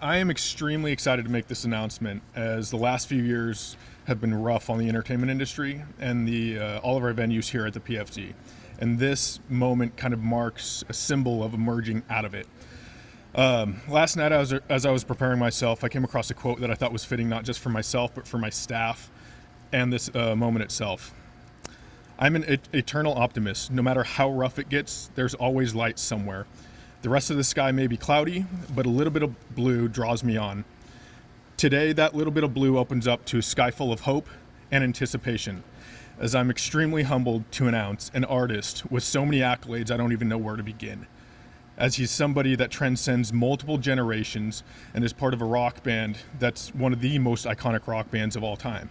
I am extremely excited to make this announcement, as the last few years have been rough on the entertainment industry and all of our venues here at the PFD. And this moment kind of marks a symbol of emerging out of it. Last night, as I was preparing myself, I came across a quote that I thought was fitting, not just for myself, but for my staff and this moment itself. I'm an eternal optimist. No matter how rough it gets, there's always light somewhere. The rest of the sky may be cloudy, but a little bit of blue draws me on. Today, that little bit of blue opens up to a sky full of hope and anticipation, as I'm extremely humbled to announce an artist with so many accolades I don't even know where to begin, as he's somebody that transcends multiple generations and is part of a rock band that's one of the most iconic rock bands of all time.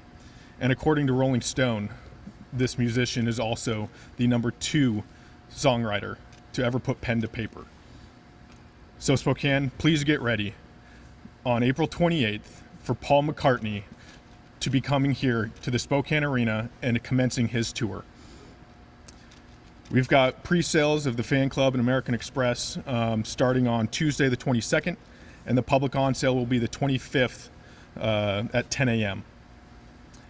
And according to Rolling Stone, this musician is also the #2 songwriter to ever put pen to paper. So Spokane, please get ready on April 28th for Paul McCartney to be coming here to the Spokane Arena and commencing his tour. We've got pre-sales of the Fan Club and American Express starting on Tuesday the 22nd, and the public on sale will be the 25th at 10 a.m.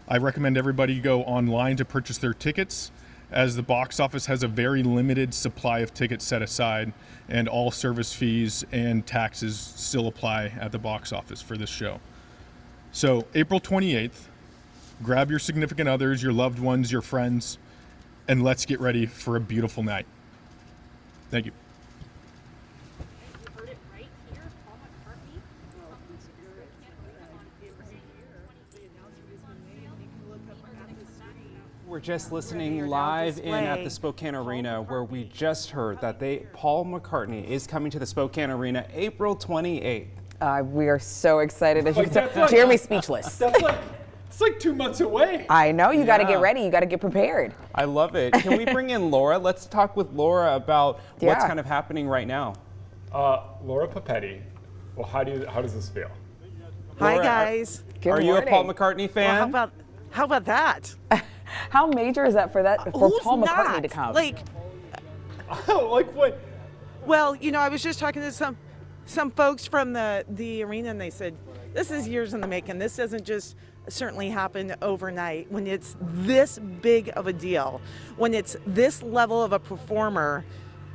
I recommend everybody go online to purchase their tickets, as the box office has a very limited supply of tickets set aside, and all service fees and taxes still apply at the box office for this show. So April 28th, grab your significant others, your loved ones, your friends, and let's get ready for a beautiful night. Thank you. Heard it right here, Paul McCartney. We're just listening live in at the Spokane Arena, where we just heard that Paul McCartney is coming to the Spokane Arena April 28th. We are so excited. As you said, like, Jeremy's speechless. It's like 2 months away. I know, you got to get ready. You got to get prepared. I love it. Can we bring in Laura? Let's talk with Laura about what's kind of happening right now. Laura Papetti. Well, how does this feel? Hi, guys. Are you a Paul McCartney fan? Well, how about that? How major is that for Paul McCartney to come? Like what? Well, I was just talking to some folks from the arena, and they said, this is years in the making. This doesn't just certainly happen overnight. When it's this big of a deal, when it's this level of a performer,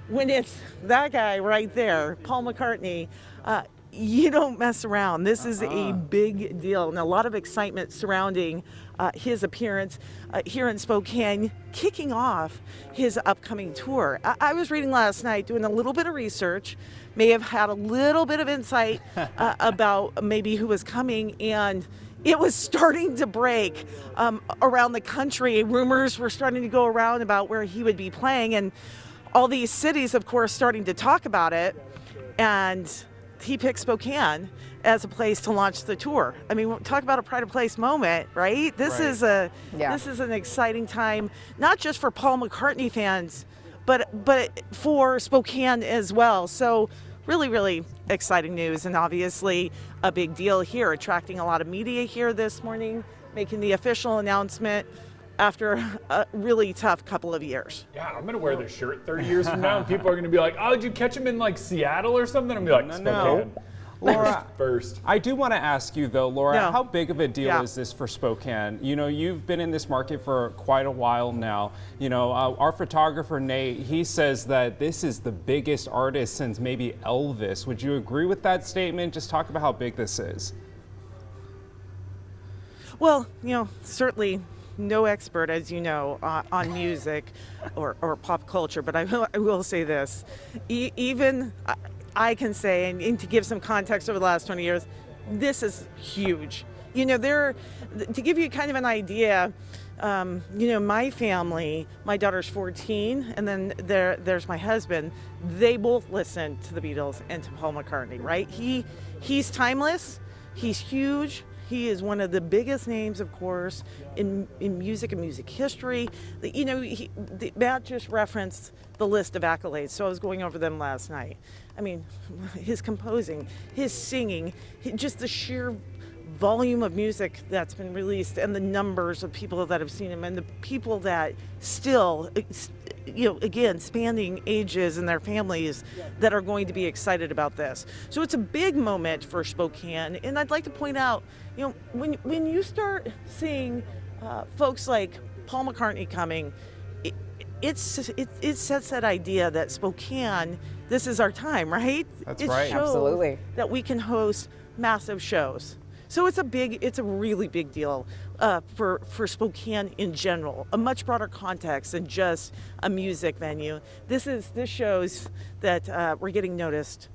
when it's that guy right there, Paul McCartney, you don't mess around. This is a big deal, and a lot of excitement surrounding his appearance here in Spokane, kicking off his upcoming tour. I was reading last night, doing a little bit of research, may have had a little bit of insight about maybe who was coming, and it was starting to break around the country. Rumors were starting to go around about where he would be playing, and all these cities, of course, starting to talk about it. And he picked Spokane as a place to launch the tour. I mean, talk about a pride of place moment, right? This is an exciting time, not just for Paul McCartney fans, but for Spokane as well. So really, really exciting news, and obviously a big deal here, attracting a lot of media here this morning, making the official announcement after a really tough couple of years. Yeah, I'm gonna wear this shirt 30 years from now, and people are gonna be like, "Oh, did you catch him in like Seattle or something?" I'm gonna be like, "Spokane." Laura, first. I do want to ask you though, Laura, how big of a deal is Yeah. this for Spokane? You've been in this market for quite a while now. Our photographer Nate, he says that this is the biggest artist since maybe Elvis. Would you agree with that statement? Just talk about how big this is. Well, certainly no expert, as you know, on music or pop culture, but I will say this. Even I can say, and to give some context over the last 20 years, this is huge. To give you kind of an idea, my family, my daughter's 14, and then there's my husband. They both listen to the Beatles and to Paul McCartney, right? He's timeless. He's huge. He is one of the biggest names, of course, in music and music history. Matt just referenced the list of accolades, so I was going over them last night. I mean, his composing, his singing, just the sheer volume of music that's been released and the numbers of people that have seen him and the people that still, again, spanning ages and their families that are going to be excited about this. So it's a big moment for Spokane. And I'd like to point out, when you start seeing folks like Paul McCartney coming, it sets that idea that Spokane, this is our time, right? That's it right. shows Absolutely. that we can host massive shows. So it's a really big deal for Spokane in general, a much broader context than just a music venue. This shows that we're getting noticed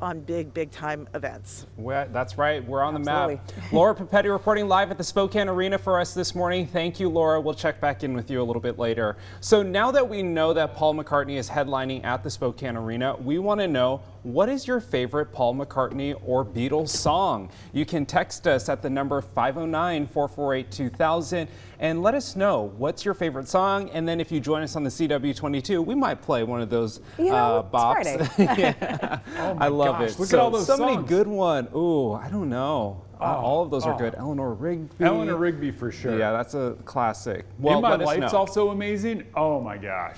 on big time events. That's right. We're on the map. Absolutely. Laura Papetti reporting live at the Spokane Arena for us this morning. Thank you, Laura. We'll check back in with you a little bit later. So now that we know that Paul McCartney is headlining at the Spokane Arena, we want to know, what is your favorite Paul McCartney or Beatles song? You can text us at the number 509-448-2000 and let us know what's your favorite song. And then if you join us on the CW22, we might play one of those It's bops. Friday. Yeah. Oh my I love gosh, it. look at all those so many songs. good one. Ooh, I don't know. All of those are good. Eleanor Rigby. Eleanor Rigby for sure. Yeah, that's a classic. Well, In My let us Life's know. also amazing. Oh my gosh.